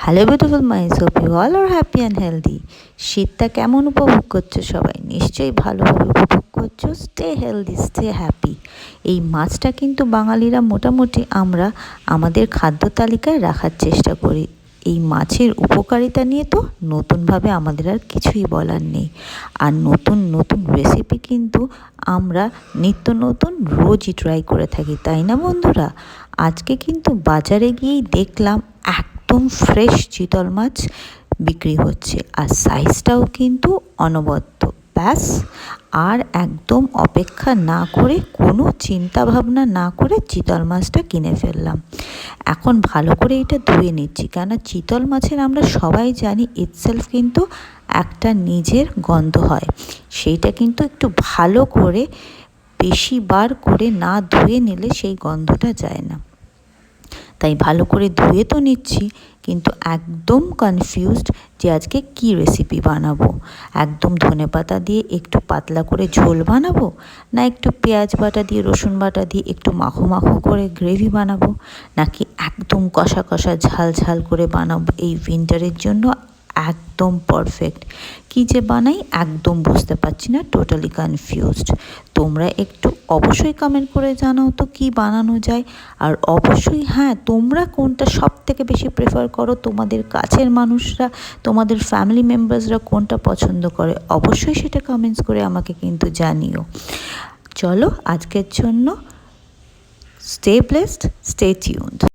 Hello beautiful minds, hope you all are happy and healthy. শীতটা কেমন উপভোগ করছো সবাই? নিশ্চয়ই ভালোভাবে উপভোগ করছো। Stay healthy, stay happy. এই মাছটা কিন্তু বাঙালিরা মোটামুটি আমরা আমাদের খাদ্য তালিকায় রাখার চেষ্টা করি। এই মাছের উপকারিতা নিয়ে তো নতুনভাবে আমাদের আর কিছুই বলার নেই। আর নতুন নতুন রেসিপি কিন্তু আমরা নিত্য নতুন রোজই ট্রাই করে থাকি, তাই না বন্ধুরা? আজকে কিন্তু বাজারে গিয়েই দেখলাম একদম ফ্রেশ চিতল মাছ বিক্রি হচ্ছে, আর সাইজটাও কিন্তু অনবদ্য। ব্যাস, আর একদম অপেক্ষা না করে, কোনো চিন্তা ভাবনা না করে চিতল মাছটা কিনে ফেললাম। এখন ভালো করে এটা ধুয়ে নিচ্ছি, কেননা চিতল মাছের আমরা সবাই জানি ইটসেলফ কিন্তু একটা নিজের গন্ধ হয়। সেইটা কিন্তু একটু ভালো করে বেশি বার করে না ধুয়ে নিলে সেই গন্ধটা যায় না। তাই ভালো করে ধুয়ে তো নিচ্ছি, কিন্তু একদম কনফিউজড যে আজকে কী রেসিপি বানাবো। একদম ধনেপাতা দিয়ে একটু পাতলা করে ঝোল বানাবো, না একটু পেঁয়াজ বাটা দিয়ে রসুন বাটা দিয়ে একটু মাখো মাখো করে গ্রেভি বানাবো, নাকি একদম কষা কষা ঝাল ঝাল করে বানাবো এই উইন্টারের জন্য একদম পারফেক্ট। কী যে বানাই একদম বুঝতে পারছি না, টোটালি কনফিউজড। তোমরা একটু অবশ্যই কমেন্ট করে জানাও তো কী বানানো যায়। আর অবশ্যই হ্যাঁ, তোমরা কোনটা সব থেকে বেশি প্রেফার করো, তোমাদের কাছের মানুষরা, তোমাদের ফ্যামিলি মেম্বার্সরা কোনটা পছন্দ করে, অবশ্যই সেটা কমেন্টস করে আমাকে কিন্তু জানিও। চলো আজকের জন্য স্টে ব্লেসড, স্টে টিউনড।